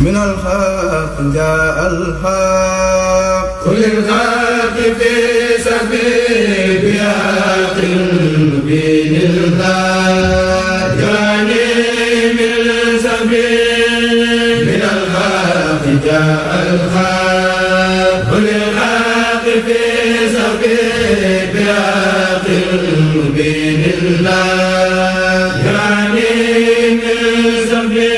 من الحق جاء الحق للخلق في سبيل بحق مبين الله يعني من سبيل من الحق جاء الحق للخلق في سبيل بحق مبين الله يعني من سبيل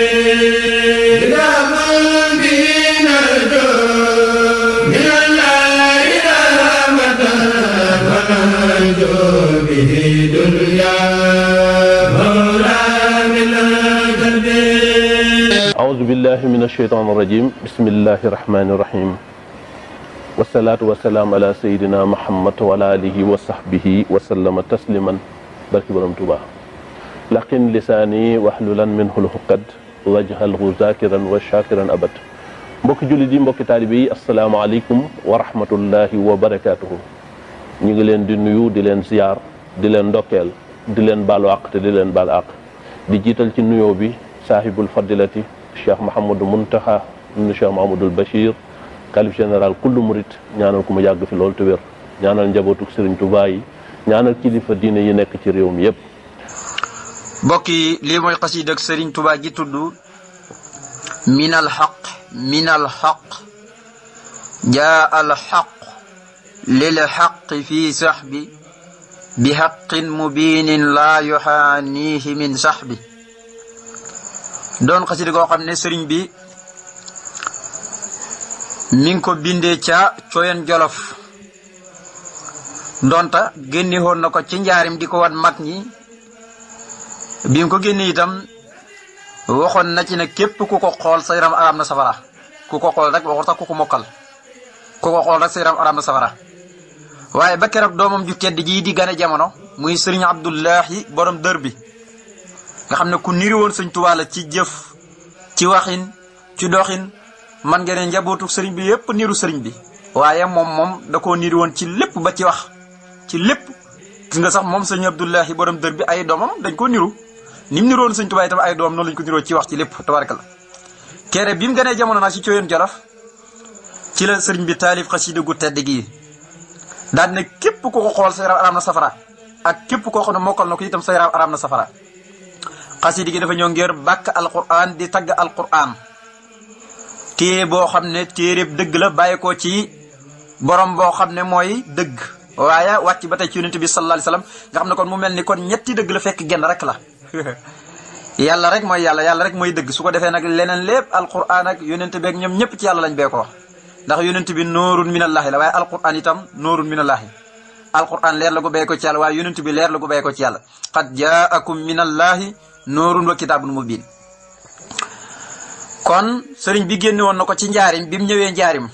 به دنيا مولى من القلب. أعوذ بالله من الشيطان الرجيم. بسم الله الرحمن الرحيم. والصلاة والسلام على سيدنا محمد وعلى آله وصحبه وسلم تسليما. barki borom Tuuba. laqin lisaani waxlulan minhu lxuqad wajhalhu zakiran wa shakiran abad. mbokki jullit yi, mbokki taalibe yi, asalaamaaleykum wa rahmatullahi wa barakaatuhu. ñu ngi leen di nuyu, di leen ziyaar, di leen ndokkeel, di leen baalu àq te di leen baal àq. di jiital ci nuyoo bi saahibul fadilati Cheikh Mouhamadou Mountakha ibn Cheikh Mouhamadoul Bachir, xalif général kullu murit, ñaanal ku mu yàgg fi loolu te wér. ñaanal njabootuk Serigne Touba yi, ñaanal kilifa diine yi nekk ci réew mi yépp. mbokk yi, lii mooy xasiida ak Serigne Touba ji tudd minal xaq jaa al xaq lil xaq fi saxbi bi xaqin mubiinin laa yuxaanihi min saxbi. doon xasiida goo xam ne sëriñ bi mi ngi ko bindee ca Cooyen Jolof, donta génne woon na ko ci njaarim di ko wan mag ñi. bi mu ko génne itam waxoon na ci ne képp ku ko xool sa yaram araam na safara. ku ko xool rek waxul sax ku ko mokkal, ku ko xool rek sa yaram araam na safara. waaye ba keroog doomam ju tedd ji di gane jamono muy sëriñ Abdullahi borom dër bi, nga xam ne ku niri woon sëñ Tuubaa la ci jëf, ci waxin, ci doxin. man ngeen ne njabootu sëriñ bi yépp niru sëriñ bi, waaye moom da koo niri woon ci lépp ba ci wax, ci lépp. gis nga sax moom sëriñ Abdullahi borom dër bi ay doomam dañ ko niru, ni mu niroon sëñ Tuubaa itam ay doom noonu lañ ko niroo ci wax ci lépp tabarakalla. kere bi mu ganee jamono nag ci Cooyen Jolof ci la sëriñ bi taalif xasida gu tedd gi daal ne képp ku ko xool sa yaram araam na safara, ak képp koo xam ne mokkal na ko itam sa yaram araam na safara. xasida gi dafa ñëw ngir bàkk alquran di tagg alquran, téere boo xam ne téere dëgg la bàyyi ko ci borom boo xam ne mooy dëgg, waaye wàcc ba tey ci yonent bi sallallahu alayhi wasallam, nga xam ne kon mu mel ni kon ñetti dëgg la fekk genn rek la. yàlla rek mooy yàlla rek mooy dëgg. su ko defee nag leneen lépp alquran ak yonent beeg ñoom ñëpp ci yàlla lañ bee ko, ndax yonent bi noorun minallahi la, waaye alquran itam noorun minallahi. alquran leer la gu bee ko ci yàlla, waaye yonent bi leer la gu bee ko ci yàlla. qad jaakum minallahi noorun wa kitaabun mubin. kon sëriñ bi génne woon na ko ci njaarim. bi mu ñëwee njaarim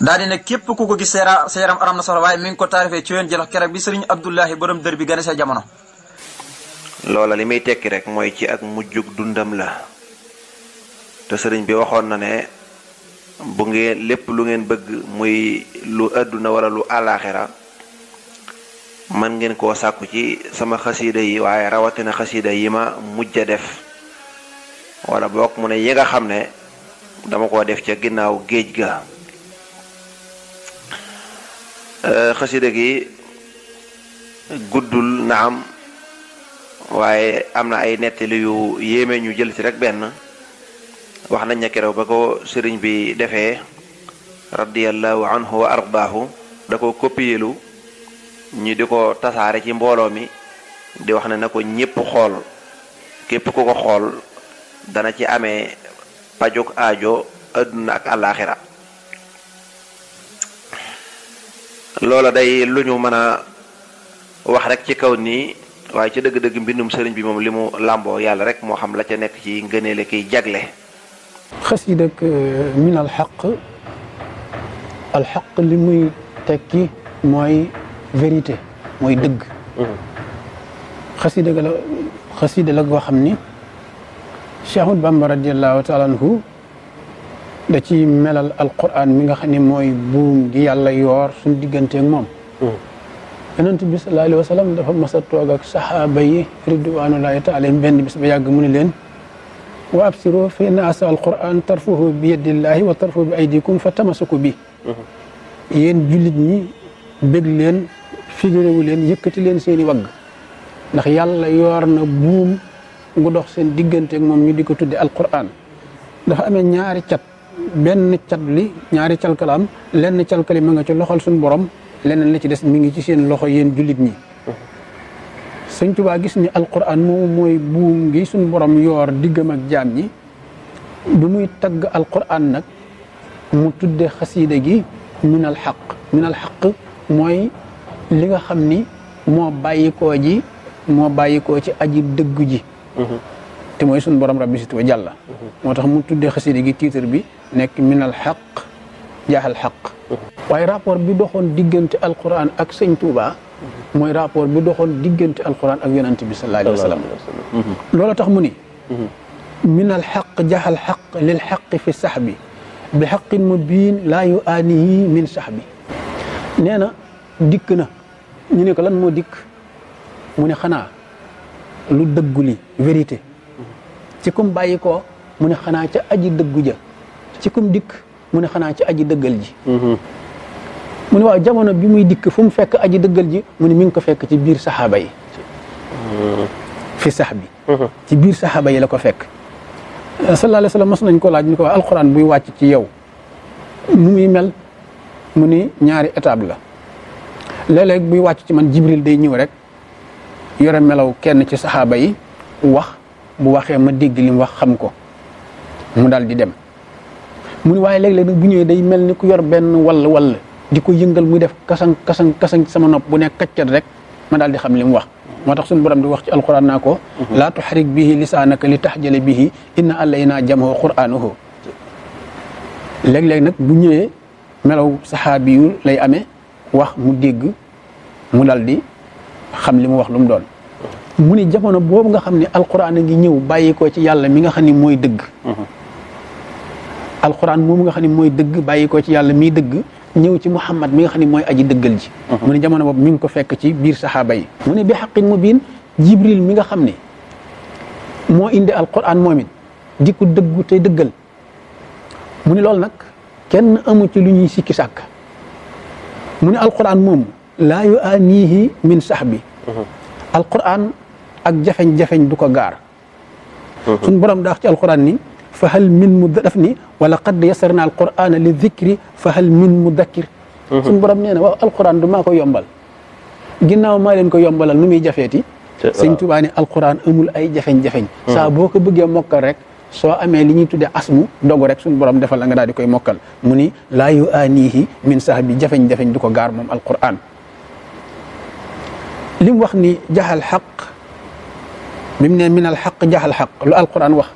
daal di ne képp ku ko gis sa yaram aram na safara, waaye mi ngi ko taarifee ci Cooyen Jolof keroog bi sëriñ Abdullahi borom dër bi gane sa jamono. loola li muy tekki rek mooy ci ak mujjug dundam la, te sëriñ bi waxoon na ne bu ngeen lépp lu ngeen bëgg muy lu àdduna wala lu àllaaxira man ngeen koo sàkku ci sama xasiida yi, waaye rawatina xasiida yi ma mujj a def, wala boog mu ne yi nga xam ne dama koo def ca ginnaaw géej ga. xasiida gi guddul naam, waaye am na ay nettali yu yéeme. ñu jël ci rek benn. wax nañ ne keroog ba ko sëriñ bi defee radiyallahu anhu wa ardaahu, da ko koppiyelu ñu di ko tasaare ci mbooloo mi, di wax ne na ko ñépp xool, képp ku ko xool dana ci amee pajuk aajo adduna ak àllaaxira. loola day lu ñu mën a wax rek ci kaw nii, waaye ci dëgg-dëgg mbindum sëriñ bi moom li mu làmboo yàlla rek moo xam la ca nekk ci ngëneele kiy jagle. xasiida ak min alxaq li muy tekki mooy vérité, mooy dëgg. xasiida la goo xam ni Cheikh Ahmadou Bamba radiallahu taala anhu da ci melal alquran mi nga xam ne mooy buum gi yàlla yoor suñu digganteeg moom. yonent bi sallallahu alayhi wa sallam dafa mas a toog ak saxaaba yi ridwanullahi taala benn bis ba yàgg mu ne leen wa absiru fa inna asa alquran tarfuhu bi yadillahi wa tarfuhu bi aydikum fa tamasuku bi yéen jullit ñi bég leen figuréwu leen yëkkati leen seeni wagg ndax yàlla yoor na buum ngu dox seen digganteeg moom ñu di ko tudde alquran dafa amee ñaari cat benn cat li ñaari calkalaam lenn calkali ma nga ci loxol suñu borom leneen la ci des mi ngi ci seen loxo yéen jullit ñi Sëñ Tuubaa gis ni alquran moom mooy buum gi suñu borom yoor diggam ak jaam ñi du muy tagg alquran nag mu tudde xasiida gi minal xaq mooy li nga xam ni moo bàyyikoo ci aji dëgg ji te mooy suñu borom rabbi sit wa jàlla moo tax mu tuddee xasida gi titre bi nekk minal xaq jaaxal xaq waaye rapport bi doxoon diggante alquran ak sëñ Touba mooy rapport bi doxoon diggante alquran ak yonante bi sallallahu alayhi wa sallam loolu tax mu ni minal xaq jaaxal xaq lil xaq fi saxbi bi xaqin mubiin laa yu aanihi min saxbi nee na dikk na ñu ne ko lan moo dikk mu ne xanaa lu dëggu li vérité ci kum bàyyi ko mu ne xanaa ca aji dëggu ja ci kum dikk mu ne xanaa ca aji dëggal ji mu ne waaw jamono bi muy dikk fu mu fekk aji dëggal ji mu ne mi ngi ko fekk ci biir saxaaba yi fi sax bi ci biir saxaaba yi la ko fekk sallallahu alayhi wa sallam mas nañ ko laaj ni ko waa alxuraan buy wàcc ci yow nu muy mel mu ni ñaari étape la léeg-léeg buy wàcc ci man jibril day ñëw rek yore melaw kenn ci saxaaba yi wax bu waxee ma dégg li mu wax xam ko mu daal di dem mu ni waaye léeg-léeg nag bu ñëwee day mel ni ku yor benn wall di ko yëngal muy def kasang ci sama nopp bu nekk kaccat rek ma daal di xam li mu wax moo tax suñu borom di wax ci alquran naa ko laa tuxarik bihi lisaanaka li taxjale bihi inna alaynaa jam'ahu qur'aanuhu léeg-léeg nag bu ñëwee melaw saxaabi yu lay amee wax mu dégg mu dal di xam li mu wax lu mu doon mu ni jamono boobu nga xam ne alquran a ngi ñëw bàyyi ko ci yàlla mi nga xam ne mooy dëgg alquran moomu nga xam ne mooy dëgg bàyyi ko ci yàlla miy dëgg ñëw ci Muhammad mi nga xam ne mooy aji dëggal ji mu ne jamono boobu mi ngi ko fekk ci biir saxaaba yi mu ne bi xaqin mubiin jibril mi nga xam ne moo indi alquran moom it di ko dëggu tey dëggal mu ne loolu nag kenn amu ci lu ñuy sikki sàkk mu ne alquran moom laa yu aanihi min sax bi alquran ak jafeñ-jafeñ du ko gaar suñ borom daax ci alquran ni fa hal min mu daf ni wala qad yasarna alqurana li dhikri fa hal min mudakkir suñ borom nee na waaw alquran du maa ko yombal ginnaaw maa leen ko yombalal nu muy jafeeti sëñ Tuubaa ne alquran amul ay jafeñ-jafeñ saa boo ko bëggee mokkal rek soo amee li ñuy tuddee asmu dogu rek suñ borom defal la nga daal di koy mokkal mu ni laa yu aanihi min sax bi jafeñ-jafeñ du ko gaar moom alquran li mu wax ni jaxal xaq bi mu ne min al xaq jaxal xaq lu alquran wax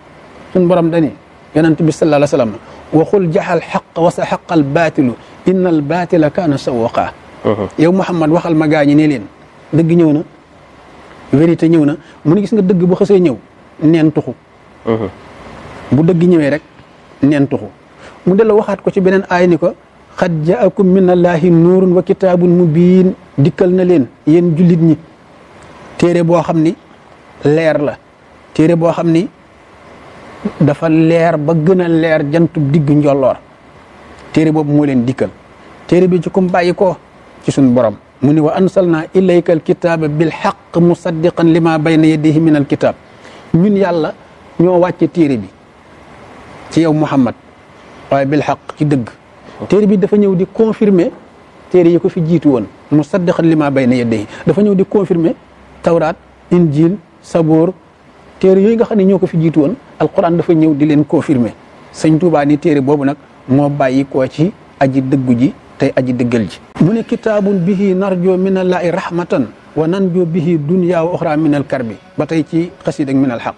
suñ borom dani yonent bi sallallahu alayhi wa sallam waxul jaxal xaq wa sa xaqal baatilu inna al baatila kaana sawaqa yow Muhammad waxal ma gaañi ne leen dëgg ñëw na vérité ñëw na mu ne gis nga dëgg bu xasee ñëw neen tuxu bu dëgg ñëwee rek neen tuxu mu delloo waxaat ko ci beneen aay ni ko xad jaakum min allahi nuurun wa kitaabun mubiin dikkal na leen yéen jullit ñi téere boo xam ni leer la téere boo xam ni dafa leer ba gën a leer jantub digg njolloor téere boobu moo leen dikkal téere bi ci kum bàyyi ko ci suñ borom mu ni wa ansalna ilayka alkitaaba bil xaq musaddiqan lima bayna yadayhi min alkitaab ñun yàlla ñoo wàcce téere bi ci yow Muhammad waaye bil xaq ci dëgg téere bi dafa ñëw di confirmer téere yi ko fi jiitu woon musaddiqan lima bayna yadayhi dafa ñëw di confirmer tawraat injil saboor téere yooyu nga xam ne ñoo ko fi jiitu woon alquran dafa ñëw di leen confirmer sëñ Tuubaa ni téere boobu nag moo bàyyi koo ci aji dëggu ji tey aji dëggal ji mu ne kitaabun bihi narjo minallaahi rahmatan wa nanjo bihi dunya wa oxra minal karbi ba tey ci xasiid ak minal xaq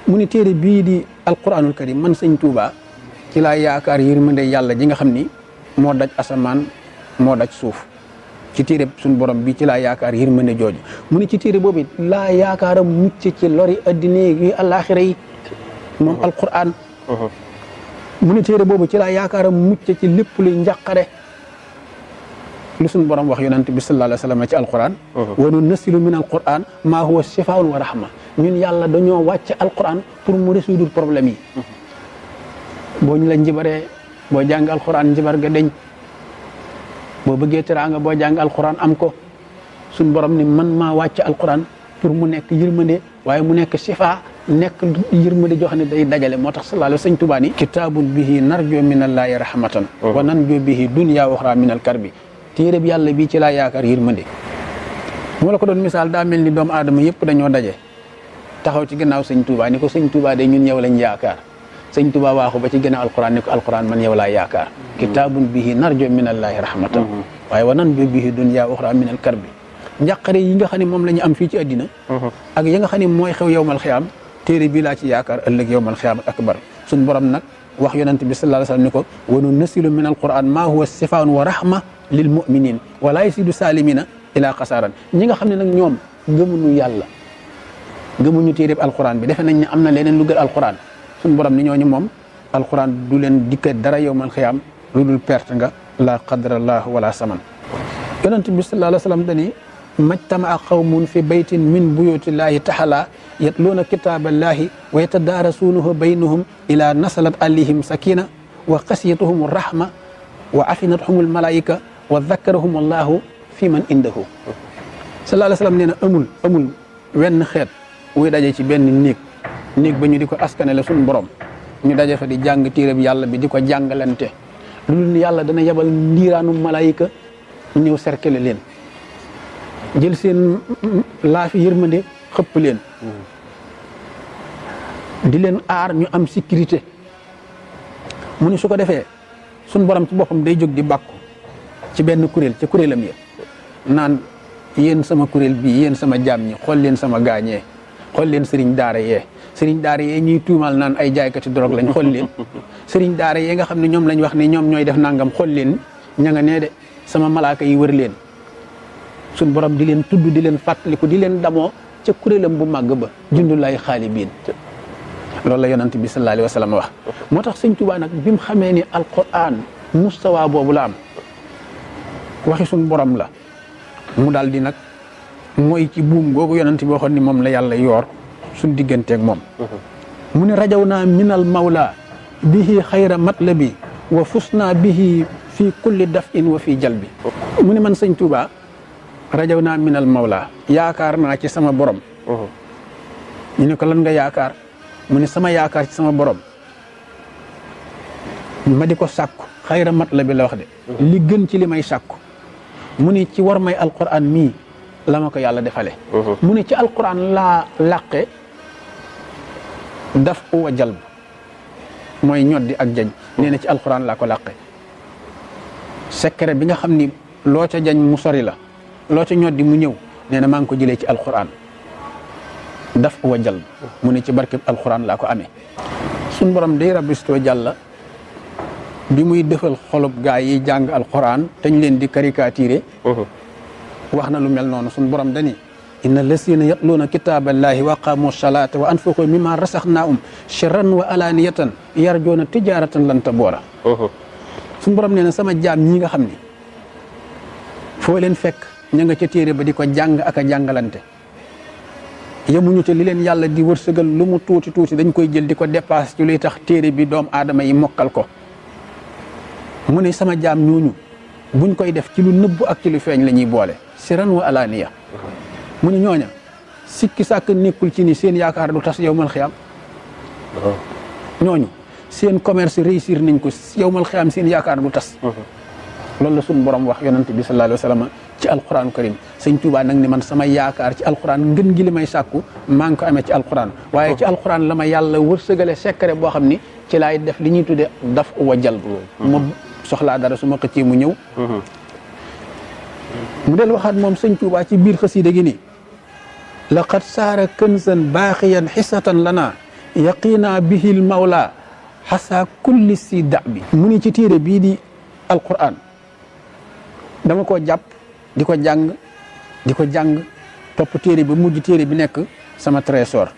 mu ne téere bii di alquranul karim man sëñ Tuubaa ci laa yaakaar yërmande yàlla ji nga xam ni moo daj asamaan moo daj suuf ci téere suñu borom bi ci laa yaakaar yërmande jooju mu ne ci téere boobu laa yaakaaram mucc ci lori addina yi àllaaxira yi moom alquran mu ne téere boobu ci laa yaakaaram mucc ci lépp luy njàqare lu suñu borom wax yonent bi sallallahu alayhi wa sallam ci alquran wa nunazzilu min alquran maa huwa shifaa'un wa rahma ñun yàlla dañoo wàcc alquran pour mu résoudre problème yi boo ñu la njibaree boo jàng alquran njibar ga deñ boo bëggee teraanga boo jàng alquran am ko suñ borom ni man maa wàcc alquran pour mu nekk yërmande waaye mu nekk sifa nekk yërmande joo xam ne day dajale moo tax sallallahu alayhi wa sallam Sëñ Tuubaa ni kitaabun bihi narjo minallaahi rahmatan wa nanjo bihi dunya wa uxra minal karbi téere bi yàlla bii ci laa yaakaar yërmande moo la ko doon misaal daa mel ni doomu aadama yëpp dañoo daje taxaw ci gannaaw Sëñ Tuubaa ni ko Sëñ Tuubaa de ñun yow lañ yaakaar Sëñ Tuubaa waaxu ba ci gannaaw alquran ni ko alquran man yow laa yaakaar kitaabun bihi narjo minallaahi rahmatan waaye wa nanjo bihi dunya wa uxra minal karbi njàqare yi nga xam ne moom la ñu am fii ci àddina ak yi nga xam ne mooy xew yowmal xiyaam téere bii laa ci yaakaar ëllëg yowmal xiyaam akbar suñ borom nag wax yonent bi sallallahu alayhi wa sallam ni ko wa nunazzilu min alquran maa huwa sifaan wa rahma lil muminin wa laa yasidu salimina ila xasaaran ñi nga xam ne nag ñoom gëmuñu yàlla gëmuñu téere bi alquran bi defe nañ ne am na leneen lu gën alquran suñ borom ni ñooñu moom alquran du leen dikka dara yowmal xiyaam lu dul perte nga la qadrallah wala saman yonent bi sallallahu alayhi wa sallam dani majtamaa qawmun fi baytin min buyutillahi taxala yatluuna kitaaballahi wa yatadaarasuunahu baynahum ila nasalat alayhim sakina wa xasiyatuhum rahma wa afinatuhum almalaika wa dakarahum allahu fi man indahu sallallahu alayhi wa sallam nee na amul wenn xeet wuy daje ci benn néeg ba ñu di ko askanele suñu borom ñu daje fa di jàng téere bi yàlla bi di ko jàngalante lu dul ni yàlla dana yebal ndiiraanu malaayika ñëw cercle leen jël seen laafi yërmande xëpp leen di leen aar ñu am sécurité mu ni su ko defee suñ borom ci boppam day jóg di bàkku ci benn kuréel ca kuréelam ya naan yéen sama kuréel bii yéen sama jaam ñi xool leen sama gaañee xool leen sëriñ daara yee ñuy tuumal naan ay jaaykati drogue lañ xool leen sëriñ daara yee nga xam ne ñoom lañ wax ne ñoom ñooy def nangam xool leen ña nga nee de sama malaaka yi wër leen suñ borom di leen tudd di leen fàttaliku di leen damoo ca kuréelam bu màgg ba jundulaay xaalibiin loolu la yonent bi sallallahu alayhi wa sallam wax moo tax Sëñ Tuubaa nag bi mu xamee ni alquran mustawa boobu la am waxi suñ borom la mu daal di nag mooy ci buum googu yonent bi waxoon ni moom la yàlla yoor suñ digganteeg moom mu ne rajaw naa minal mawla bihi xayra matlabi wa fus naa bihi fii kulli daf'in wa fii jalbi mu ne man Sëñ Tuubaa rajaw naa minal mawla yaakaar naa ci sama borom ñu ne ko lan nga yaakaar mu ne sama yaakaar ci sama borom ma di ko sàkku xayra mat la bi la wax de li gën ci li may sàkku mu ne ci war may alquran mii la ma ko yàlla defale mu ne ci alquran laa làqe daf uwa jalb mooy ñoddi ak jañ nee na ci alquran laa ko làqe secret bi nga xam ni loo ca jañ mu sori la loo ca ñoddi mu ñëw nee na maa ngi ko jëlee ci alquran daf uwa jalb mu ne ci barkeb alquran laa ko amee suñ borom day rabistoo jàlla bi muy defal xolub gaa yi jàng alquran te ñu leen di caricaturé wax na lu mel noonu suñ borom dani inna lasina yatluuna kitaaballahi wa aqaamu salaata wa anfaqu mimma rasaxnaahum sirran wa alaaniyatan yarjoona tijaaratan lan taboora suñ borom nee na sama jaam ñi nga xam ni foo leen fekk ña nga ca téere ba di ko jàng ak a jàngalante yemuñu te li leen yàlla di wërsëgal lu mu tuuti tuuti dañ koy jël di ko dépasse ci luy tax téere bi doomu aadama yi mokkal ko mu ne sama jaam ñooñu buñ koy def ci lu nëbbu ak ci lu feeñ la ñuy boole siran wa alaaniya mu ne ñooña sikki sàkk nekkul ci ni seen yaakaar du tas yowmal xiyaam ñooñu seen commerce réussir nañ ko yowmal xiyaam seen yaakaar du tas loolu la suñu borom wax yonante bi sallallahu alayhi wa sallam ci alquran karim Sëñ Tuubaa nag ni man sama yaakaar ci alquran ngën gi li may sàkku maa ngi ko amee ci alquran waaye ci alquran la ma yàlla wërsëgale secret boo xam ni ci laay def li ñuy tudde daf wa jalb ma soxlaa dara su ma xëccee mu ñëw mu del waxaat moom Sëñ Tuubaa ci biir xasiida gi ni laqad saara kënsan baaxiyan xisatan lana yaqina bihil mawla xasa kulli si da bi mu ni ci téere bii di alquran dama koo jàpp di ko jàng topp téere bi mujj téere bi nekk sama trésor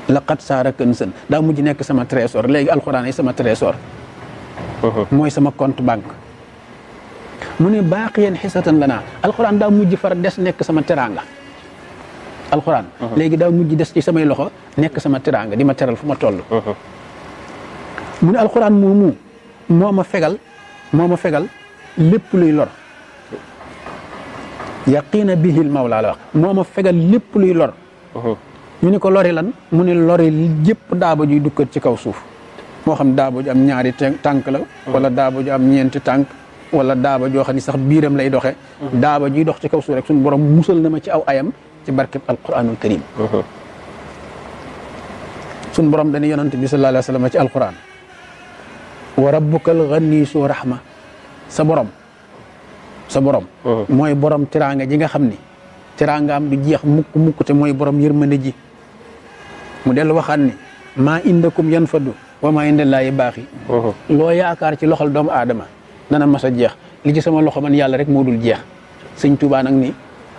laqad saara kënsan daa mujj nekk sama trésor léegi alquran yi sama trésor mooy sama compte banque mu ne baaqiyan xisatan lana alquran daa mujj far des nekk sama teraanga alxuraan léegi daa mujj des ci samay loxo nekk sama teraanga di ma teral fu ma toll mu ne alxuraan moomu moo ma fegal lépp luy lor yaqiina bihil mawla la wax moo ma fegal lépp luy lor ñu ni ko lori lan mu ne lori jëpp daaba juy dukkat ci kaw suuf moo xam daaba ju am ñaari tànk la wala daaba ju am ñeenti tànk wala daaba joo xam ni sax biiram lay doxe daaba juy dox ci kaw suuf rek suñu borom musal na ma ci aw ayam ci barkeb alquranul karim suñu borom dañu yonante bi sallallahu alayhi wa sallam ci alquran wa rabbukal ghani su rahma sa borom mooy borom teraanga ji nga xam ni teraanga am du jeex mukk te mooy borom yërmande ji mu dellu waxaat ni maa indakum yanfadu wa maa indallaahi baaxi loo yaakaar ci loxol doomu aadama dana mas a jeex li ci sama loxo man yàlla rek moo dul jeex sëñ Tuubaa nag ni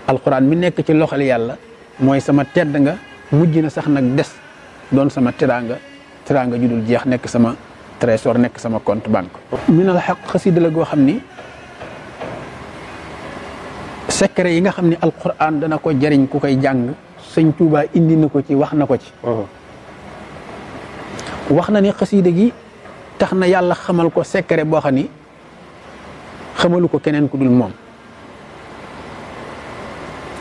alquran mi nekk ci loxol yàlla mooy sama tedd nga mujj na sax nag des doon sama teraanga ju dul jeex nekk sama trésor nekk sama compte banque minal xaq xasida la goo xam ni secret yi nga xam ne alquran dana ko jariñ ku koy jàng sëñ Tuubaa indi na ko ci wax na ko ci wax na ni xasida gi tax na yàlla xamal ko secret boo xam ni xamalu ko keneen ku dul moom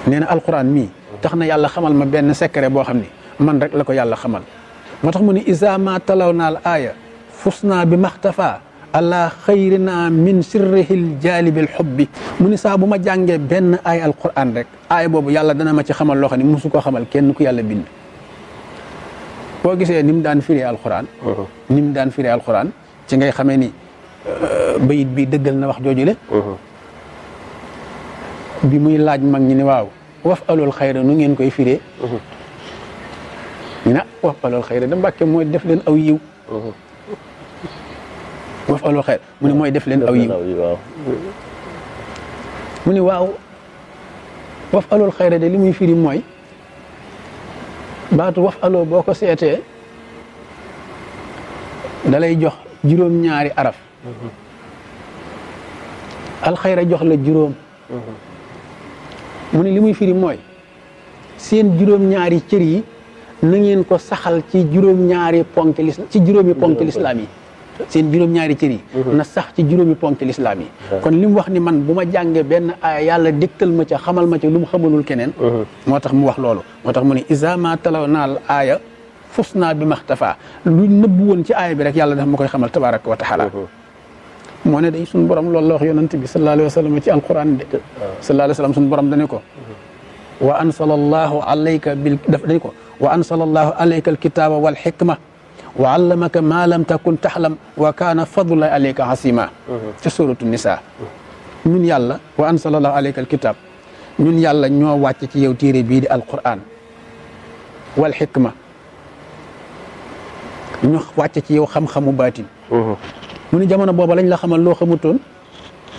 nee na alquran mii tax na yàlla xamal ma benn secret boo xam ni man rek la ko yàlla xamal moo tax mu ni isa ma talaw naal aaya fus naa bi maxtafa ala xayrina min sirrihil jaalibil xubbi mu ni saa bu ma jàngee benn aay alquran rek aay boobu yàlla dana ma ci xamal loo xam ne musu ko xamal kenn ku yàlla bind boo gisee ni mu daan firee alquran ci ngay xamee ni bayit bi dëggal na wax jooju le bi muy laaj mag ñi ni waaw waf alul xayra nu ngeen koy firee ñu ne waf alul xayra da mbàkke mooy def leen aw yiw waf alul xayra mu ne mooy def leen aw yiw mu ne waaw waf alul xayra de li muy firi mooy baatu waf aloo boo ko seetee da lay jox juróom-ñaari araf alxayra jox la juróom mu ne li muy firi mooy seen juróom-ñaari cër yi na ngeen ko saxal ci juróom-ñaari ponk ci juróomi ponk lislaam yi seen juróom-ñaari cër yi na sax ci juróomi ponk lislaam yi kon li mu wax ni man bu ma jàngee benn aaya yàlla dégtal ma ca xamal ma ca lu mu xamalul keneen moo tax mu wax loolu moo tax mu ne isa ma talaw naal aaya fus naa bi maxtafa lu nëbbu woon ci aaya bi rek yàlla daf ma koy xamal tabaraka wa taala moo ne day suñu borom loolu la wax yonent bi sallallahu alayhi wa sallam ci alquran de sallallahu alayhi wa sallam suñu borom dane ko wa ansala allahu alayka dañ ko wa ansala allahu alayka alkitaba wal xikma wa allamaka ma lam takun taxlam wa kaana fadlullahi alayka asima ca suratu nisa ñun yàlla wa ansala allahu alayka alkitab ñun yàlla ñoo wàcc ci yow téere bii di alquran wal xikma ñu wàcc ci yow xam-xamu baatin mu ni jamono booba lañ la xamal loo xamutoon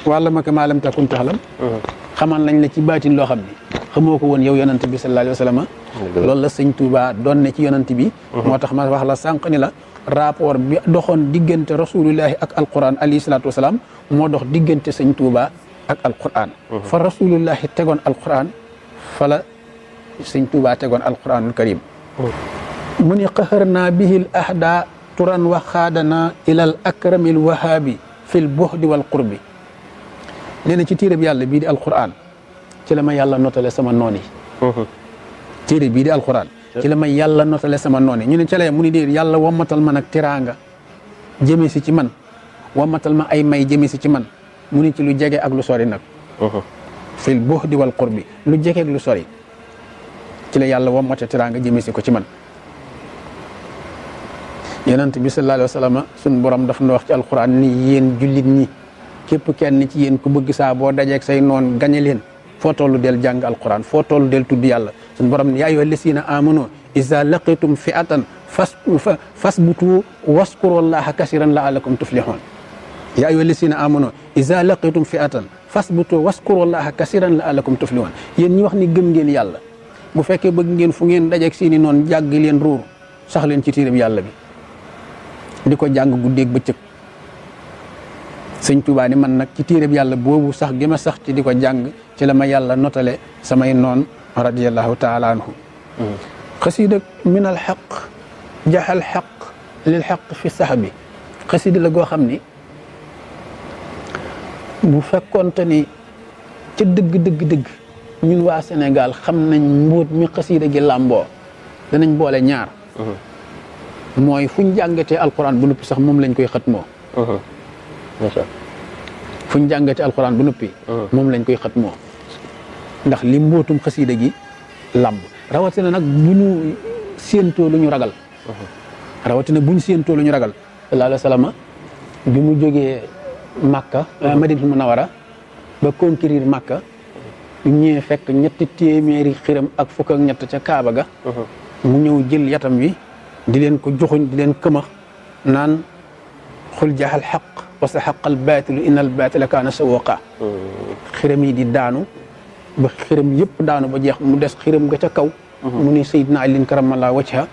wàlla ma ko maalam takun taxlam xamal lañ la ci baatin loo xam ni xamoo ko woon yow yonant bi sallallahu alayhi wa sallam loolu la sëñ Tuubaa doon ne ci yonant bi moo tax ma wax la sànq ni la rapport bi doxoon diggante rasulullahi ak alquran alayhi salaatu wasalaam moo dox diggante sëñ Tuubaa ak alquran fa rasulullahi tegoon alquran fa la sëñ Tuubaa tegoon alquranul karim mu ni qaxar naa bihil ahda turan wa xaadana ilal akramil wahaabi fil buxdi wal qurbi nee na ci téereb yàlla bii di alquran ci la ma yàlla notale sama noon yi téere bii di alquran ci la ma yàlla notale sama noon yi ñu ne ca lay mu ni déer yàlla wammatal ma nag teraanga jëme si ci man wammatal ma ay may jëme si ci man mu ni ci lu jege ak lu sori nag fil buxdi wal qurbi lu jege ak lu sori ci la yàlla wammate teraanga jëme si ko ci man yonent bi sallallahu alayhi wa sallam suñ borom daf na wax ci alquran ni yéen jullit ñi képp kenn ci yéen ku bëgg saa boo dajeeg say noon gañe leen foo tollu del jàng alquran foo tollu del tudd yàlla suñ borom ni yaa ayyuha llazina amanu iza laqitum fi'atan fasbutu waskurullaha kasiran la'allakum tuflihun yaa ayyuha llazina amanu iza laqitum fi'atan fasbutu waskurullaha kasiran la'allakum tuflihun yéen ñi wax ni gëm ngeen yàlla bu fekkee bëgg ngeen fu ngeen dajeeg seeni noon jàgg leen ruur sax leen ci téereb yàlla bi di ko jàng guddeeg bëccëg sëñ Tuubaa ni man nag ci téereb yàlla boobu sax gi ma sax ci di ko jàng ci la ma yàlla notale samay noon radiyallahu taala anhu xasida min al xaq jaxal xaq lil xaq fi saxbi xasida la goo xam ni bu fekkoonte ni ca dëgg ñun waa Sénégal xam nañ mbóot mi xasida gi làmboo danañ boole ñaar mooy fuñ jàngatee alquran bu nuppi sax moom lañ koy xatmoo fuñ jàngatee alquran bu nuppi moom lañ koy xatmoo ndax li mbóotum xasida gi làmb rawatina nag bu ñu séentoo lu ñu ragal rawatina bu ñu séentoo lu ñu ragal sallallahu alayhi wa sallam bi mu jógee Makka Madinatul Munawwara ba conquérir Makka ñëwee fekk 300 xiram ak fukk ak ñett ca Kaaba ga mu ñëw jël yatam wi di leen ko joxuñ di leen këmax naan xul jaxal xaq wa sa xaqal baatilu innal baatila kaana sawoqa xiram yi di daanu ba xiram yëpp daanu ba jeex mu des xiram ga ca kaw mu ne Seydina Ali karamallahu wajha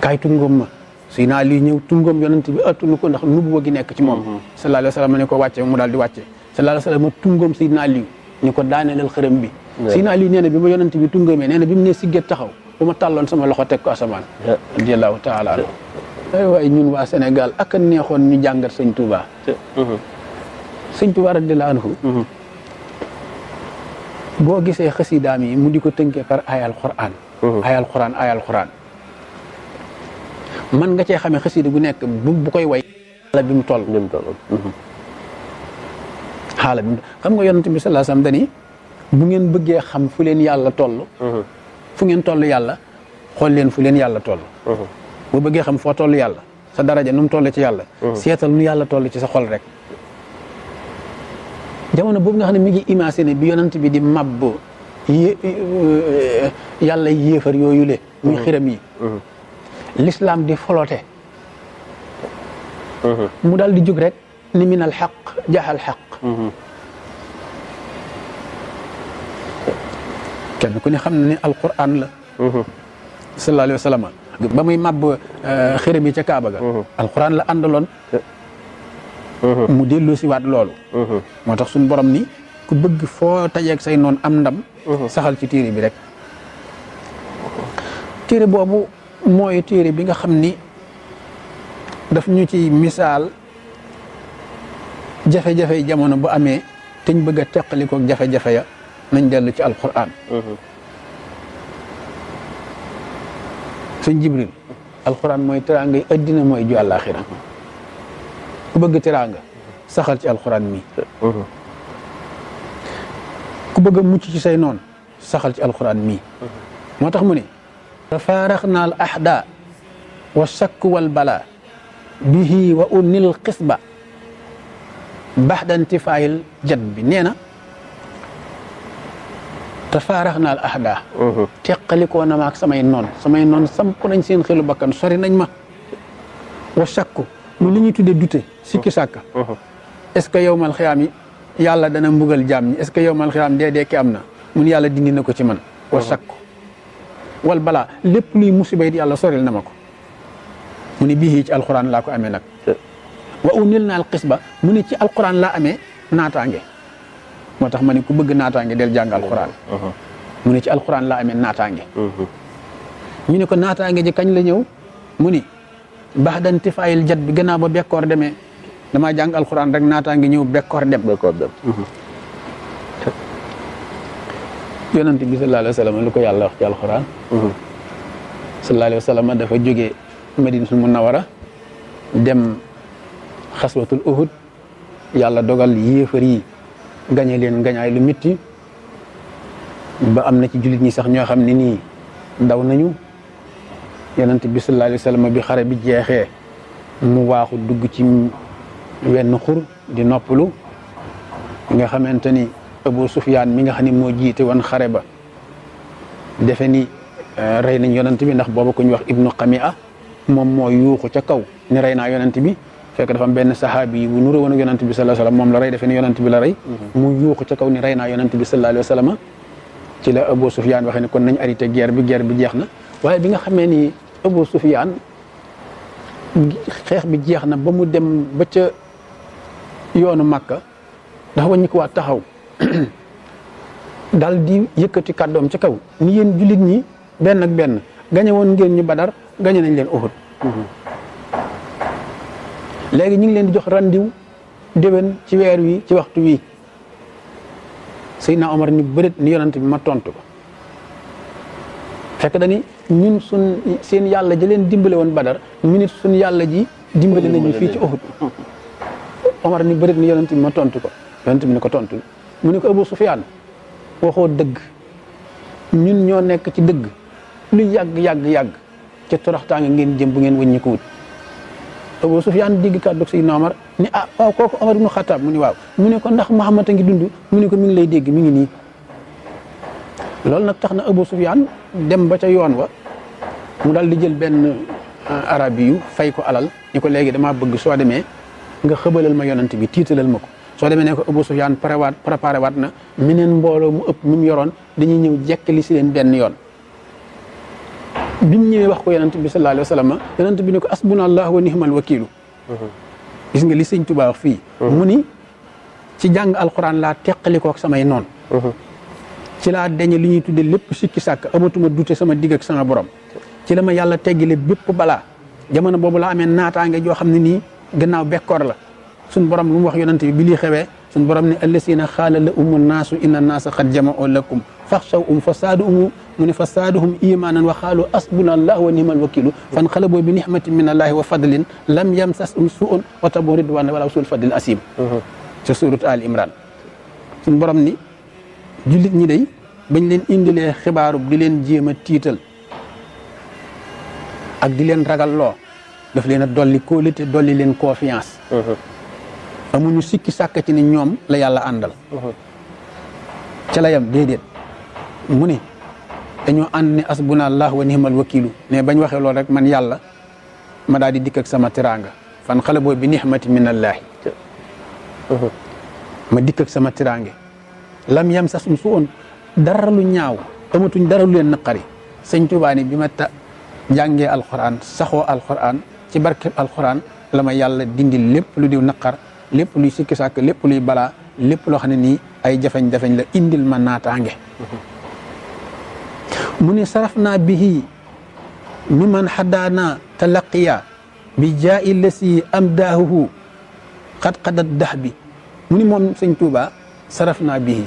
kaay tungoom ma Seydina Ali ñëw tungoom yonent bi attunu ko ndax nubuwa gi nekk ci moom sallallahu alayhi wa sallam ne ko wàcce mu daal di wàcce sallallahu alayhi wa sallam tungoom Seydina Ali ni ko daaneelal xërëm bi Seydina Ali nee na bi ma yonent bi tungoomee nee na bi mu ne sigget taxaw bu ma tàlloon sama loxo teg ko asamaan radiyallahu taala anhu ay waay ñun waa Sénégal ak a neexoon ñu jàngat sëñ Touba sëñ Touba radiyallahu anhu boo gisee xasidaam yi mu di ko tënkee par ayal Qur'an man nga cee xamee xasida gu nekk bu koy way xaala bi mu toll xaala bi xam nga yonent bi sallallahu alayhi wasallam dani bu ngeen bëggee xam fu leen yàlla toll fu ngeen toll yàlla xool leen fu leen yàlla toll bu bëggee xam foo toll yàlla sa daraja nu mu toll ci yàlla seetal nu yàlla toll ci sa xol rek jamono boobu nga xam ne mi ngi imaginer bi yonent bi di mabb yàlla yéefar yooyu le muy xiram yi l'islam di folote mu daal di jóg rek ni minal xaq jaxal xaq kenn ku ne xam na ne alquran la sallallahu alayhi wa sallam ba muy màbb xiram yi ca Kaaba ga alquran la àndaloon mu dellu si waat loolu moo tax suñu borom ni ku bëgg foo tajeeg say noon am ndam saxal ci téere bi rek téere boobu mooy téere bi nga xam ni daf ñu ci misaal jafe-jafe jamono bu amee te ñu bëgg a teqalikoog jafe-jafe ya nañ dellu ci alquran sëñ Jibril alquran mooy teraanga yi addina mooy ju àllaaxira ku bëgg teraanga saxal ci alquran mi ku bëgg a mucc ci say noon saxal ci alquran mi moo tax mu ne tafaaraxna al ahda wa shakk wal bala bihi wa unil xisba baxda intifaayil jat bi nee na tafaaraxna al ahda teqalikoo na ma ak samay noon samp nañ seen xelu bakkan sori nañ ma wa shakku mu li ñuy tuddee dute sikki sàkka est-ce que yowmal xiyaam yi yàlla dana mbugal jaam ñi est-ce que yowmal xiyaam dee ki am na mun yàlla dindi na ko ci man wa shakku wal balaa lépp luy musiba it yàlla soril na ma ko mu ne bii ci alquran laa ko amee nag wa unil na al xisba mu ne ci alquran laa amee naataange moo tax ma ne ku bëgg naataange del jàng alquran mu ne ci alquran laa amee naataange ñu ne ko naataange ji kañ la ñëw mu ni baax danti fayil jat bi gannaaw ba bekkoor demee damaa jàng alquran rek naataange ñëw bekkoor dem yonent bi sallallahu alayhi wa sallam lu ko yàlla wax ci alquran sallallahu alayhi wa sallam dafa jógee Madinatul Munawwara dem xaswatul Uhud yàlla dogal yéefar yi gañe leen gañaay lu métti ba am na ci jullit ñi sax ñoo xam ne nii daw nañu yonent bi sallallahu alayhi wa sallam bi xare bi jeexee mu waaxu dugg ci wenn xur di noppalu nga xamante ni Abu Sufyaan mi nga xam ne moo jiite woon xare ba defe ni rey nañ yonent bi ndax booba ku ñu wax Ibnu Qami'a moom moo yuuxu ca kaw ni rey naa yonent bi fekk dafa am benn saxaabi yi bu nuroo woon ak yonent bi sallallahu alayhi wa sallam moom la rey defe ni yonent bi la rey mu yuuxu ca kaw ni rey naa yonent bi sallallahu alayhi wa sallam ci la Abu Sufyaan waxee ne kon nañ arrêté guerre bi jeex na waaye bi nga xamee ni Abu Sufyaan xeex bi jeex na ba mu dem ba ca yoonu Makka dafa waññi ko waat taxaw dal di yëkkati kàddoom ci kaw ni yéen jullit ñi benn ak benn gañe woon ngeen ñu Badar gañe nañ leen Uhud léegi ñu ngi leen di jox randiw déwén ci weer wi ci waxtu wi Seydina Omar ni bëreet ni yonent bi ma tontu ko fekk dañi ñun seen yàlla ji leen dimbale woon Badar ñu nit suñ yàlla ji dimbale nañu fii ci Uhud Omar ni bëreet ni yonent bi ma tontu ko yonent bi ni ko tontu mu ne ko Abu Sufyaan waxoo dëgg ñun ñoo nekk ci dëgg lu yàgg ca toroxtaange ngeen jëm bu ngeen wëññi ko wut Abu Sufyaan digg kàddu Seydina Omar ni waaw kooku Omar ibnu Xattaab mu ni waaw mu ne ko ndax Muhammad a ngi dund mu ne ko mi ngi lay dégg mi ngi nii loolu nag tax na Abu Sufyaan dem ba ca yoon wa mu daal di jël benn arabi yu fay ko alal ni ko léegi damaa bëgg soo demee nga xëbalal ma yonent bi tiitalal ma ko soo demee ne ko Abu Sufyaan préparé waat na meneen mbooloo mu ëpp mi mu yoroon dañuy ñëw jekkali si leen benn yoon bi mu ñëwee wax ko yonent bi sallallahu alayhi wa sallam yonent bi ne ko asbunallahu wa ni'mal wakiilu gis nga li sëñ Tuubaa wax fii mu ni ci jàng alxuraan laa teqalikook samay noon ci laa deñe li ñuy tudde lépp sikki sàkk amatuma dute sama digg ak sama borom ci la ma yàlla teggile bépp balaa jamono boobu laa amee naataange joo xam ne nii gannaaw bekkoor la suñ borom lu mu wax yonent bi lii xewee suñ borom ne allasina xaala la umu naasu inna naasa xad jama'u lakum faxshaw fa saaduhum mu ne fa saaduhum imaanan wa xaalu asbuna allah wa ni'mal wakiilu fan xalaboo bi nixmatin min allahi wa fadlin lam yamsasum suun wa tabu ridwan wala sul fadlil asim ca surat al imran suñ borom ni jullit ñi day bañ leen indilee xibaaru di leen jéem a tiital ak di leen ragal loo daf leen a dolli kóolute dolli leen confiance amuñu sikki sàkk ci ni ñoom la yàlla àndal ca la yam déedéet mu ne dañoo ànd ne asbuna allah wa ni'mal wakiilu ne bañ waxee loolu rek man yàlla ma daal di dikk ak sama tiraanga fan xale boobu bi nixmati min allaahi ma dikk ak sama tiraange lam yam sasum su on dara lu ñaaw amatuñ dara lu leen naqari sëñ Tuubaa ni bi ma jàngee alquran saxoo alquran ci barkeb alquran la ma yàlla dindil lépp lu diw naqar lépp luy sikki sàkk lépp luy balaa lépp loo xam ne nii ay jafeñ-jafeñ la indil ma naataange mu ne saraf naa bihi mi man xadaana talaqiya bi jaa i lasi am daahuhu xat-xadat dax bi mu ni moom sëñ Tuubaa saraf naa bihi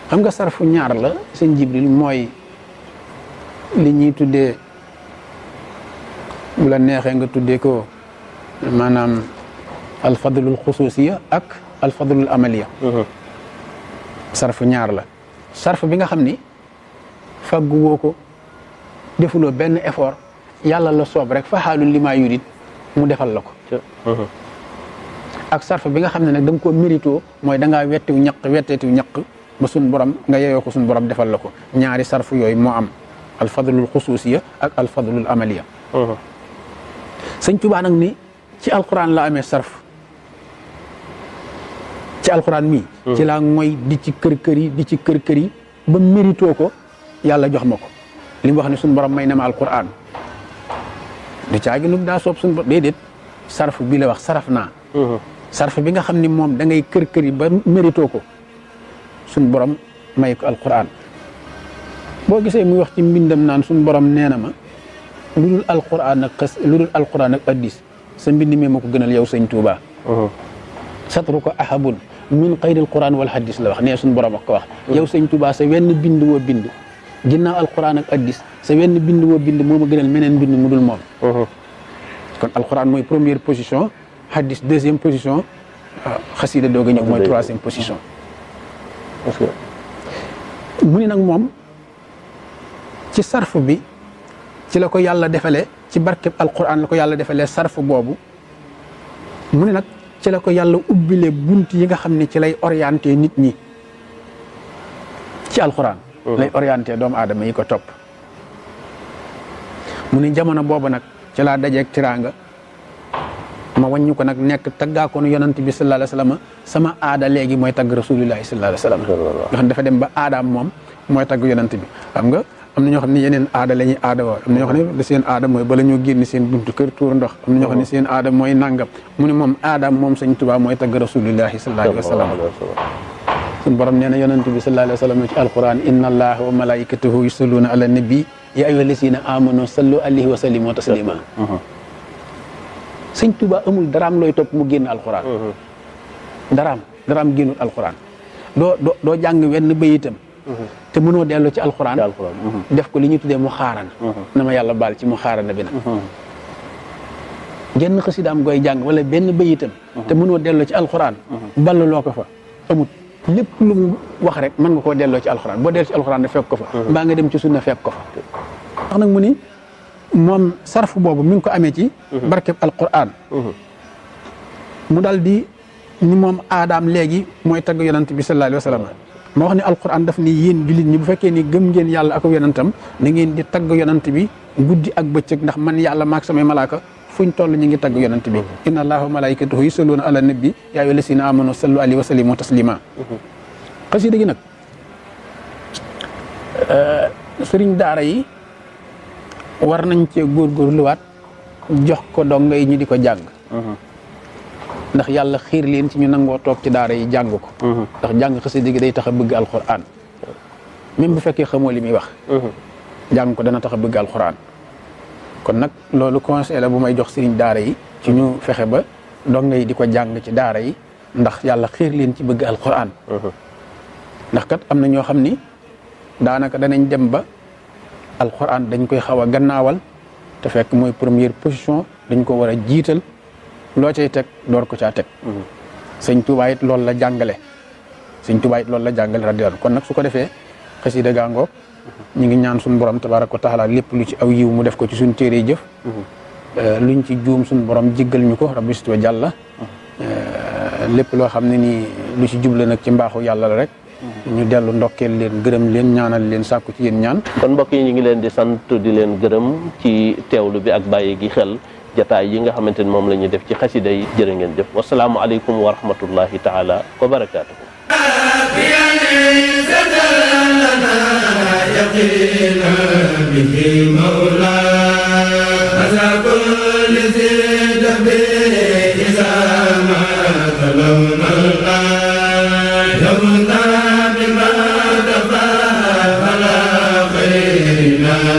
xam nga sarfu ñaar la sëñ Jibril mooy li ñuy tuddee bu la neexee nga tuddee ko maanaam alfadlul xusuusiya ak alfadlul amaliya sarfu ñaar la sarf bi nga xam ni faggu woo ko defuloo benn effort yàlla la soob rek fa xaalul li maa yurit mu defal la ko ak sarf bi nga xam ne nag da nga koo mérito mooy da ngaa wetteetiw ñaq ba suñ borom nga yeyoo ko suñ borom defal la ko ñaari sarf yooyu moo am alfadlul xusuusiya ak alfadlul amaliya sëñ Tuubaa nag ni ci alquran la amee sarf ci alquran mii ci laa mooy di ci kër yi ba mérito ko yàlla jox ma ko li mu wax ne suñ borom may na ma alquran du caagi nu daa soob suñ borom déedéet sarf bi la wax saraf naa sarf bi nga xam ni moom da ngay kër yi ba mérito ko suñ borom may ko alquran boo gisee muy wax ci mbindam naan suñ borom nee na ma lu dul alquran ak addis sa mbind mi ma ko gënal yow sëñ Tuubaa satru ko ahabun min xayril quran wal hadis la wax nee suñ borom ak ko wax yow sëñ Tuubaa sa wenn bind woo bind ginnaaw alquran ak addis sa wenn bind woo bind moo ma gënal meneen bind mu dul moom kon alquran mooy première position hadis deuxième position xasida doog a ñëw mooy troisième position mu ni nag moom ci sarf bi ci la ko yàlla defalee ci barkeb alquran la ko yàlla defalee sarf boobu mu ne nag ci la ko yàlla ubbile bunt yi nga xam ne ci lay orienté nit ñi ci alquran lay orienté doomu aadama yi ko topp mu ne jamono boobu nag ci laa dajeeg tiraanga ma wàññi ko nag nekk taggaakoonu yonant bi sallallahu alayhi wa sallam sama aada léegi mooy tagg rasulillahi sallallahu alayhi wa sallam nga xam dafa dem ba aadaam moom mooy tagg yonant bi xam nga am na ñoo xam ne yeneen aada la ñuy aada woo am na ñoo xam ne seen aada mooy bala ñoo génn seen buntu kër tuur ndox am na ñoo xam ne seen aada mooy nangam mu ne moom aadaam moom sëñ Tuubaa mooy tagg rasulillahi sallallahu alayhi wa sallam sun borom nee na yonent bi sallallahu alayhi wa sallam ci alquran inna allaha wa malaikatahu yusalluna ala nabi ya ayyuha alladhina amanu sallu alayhi wa sallimu taslima sëñ Tuubaa amul daraam looy topp mu génn alquran daraam génnul alquran doo jàng wenn bayitam te mënoo delloo ci alquran def ko li ñuy tuddee mu xaarana na ma yàlla baal ci mu xaarana bi nag genn xasidaam gooy jàng wala benn bayitam te mënoo delloo ci alquran ballaloo ko fa amut lépp lu mu wax rek mën nga koo delloo ci alquran boo delloo ci alquran da fekk ko fa mbaa nga dem ci sunna fekk ko fa wax nag mu ni moom sarf boobu mi ngi ko amee ci barkeb alquran mu dal di ni moom aadaam léegi mooy tagg yonant bi sallallahu alayhi wa sallam moo wax ne alquran daf ni yéen jullit ñi bu fekkee ni gëm ngeen yàlla ak yonantam na ngeen di tagg yonant bi guddi ak bëccëg ndax man yàlla maak samay malaaka fuñ toll ñu ngi tagg yonant bi inna allaha wa malaikatahu yusalluna ala nabi ya ayyuha alladhina amanu sallu alayhi wa sallimu taslima xasida gi nag sëriñ daara yi war nañ cee góorgóorluwaat jox ko donga yi ñu di ko jàng ndax yàlla xiir leen ci ñu nangoo toog ci daara yi jàng ko ndax jàng xasida gi day tax a bëgg alquran même bu fekkee xamoo li muy wax jàng ko dana tax a bëgg alquran kon nag loolu conseil la bu may jox sëriñ daara yi ci ñu fexe ba donga yi di ko jàng ci daara yi ndax yàlla xiir leen ci bëgg alquran ndax kat am na ñoo xam ni daanaka danañ dem ba alquran dañ koy xaw a gannaawal te fekk mooy première position dañ ko war a jiital loo cay teg door ko caa teg sëñ Tuubaa it loolu la jàngale radiyallaahu kon nag su ko defee xasida gaangoog ñu ngi ñaan suñu borom tabaaraka wa taala lépp lu ci aw yiw mu def ko ci suñu téere jëf luñ ci juum suñu borom jéggal ñu ko rabbi wa jàlla lépp loo xam ne nii lu ci juble nag ci mbaaxu yàlla la rek ñu dellu ndokkeel leen gërëm leen ñaanal leen sàkku ci yéen ñaan kon mbokk yi ñu ngi leen di sant di leen gërëm ci teewlu bi ak bàyyi gi xel jataay yi nga xamante ni moom la ñuy def ci xasida yi jërë ngeen jëf wasalaamu aleykum wa rahmatullahi taala wa barakaatuhu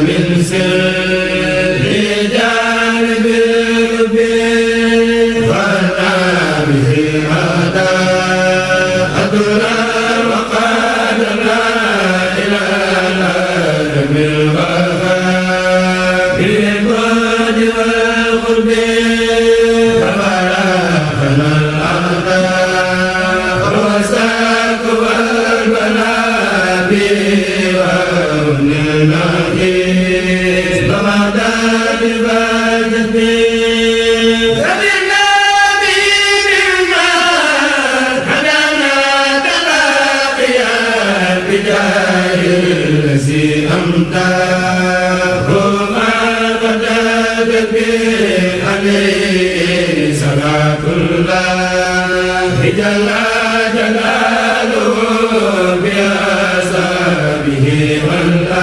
من سر جانب والنبي هذا أدرى وقادنا إلى العالم الغفار بالبعد والقرب فبلغنا الأعداء وساك والبلاء وأولنا صلاة الله جل جلاله بأصحابه والآل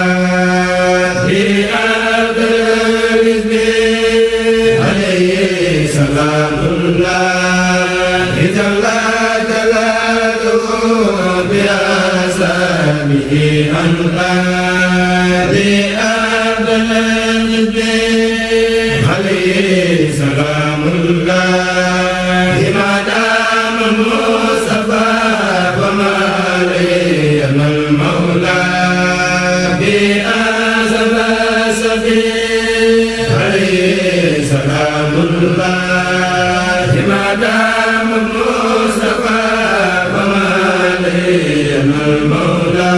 عليه سلام الله جل جلاله بأصحابه والآل عليه سلام الله ما دام المصطفى وما علينا المولى بأعظم السفير عليه سلام الله ما دام المصطفى وما علينا المولى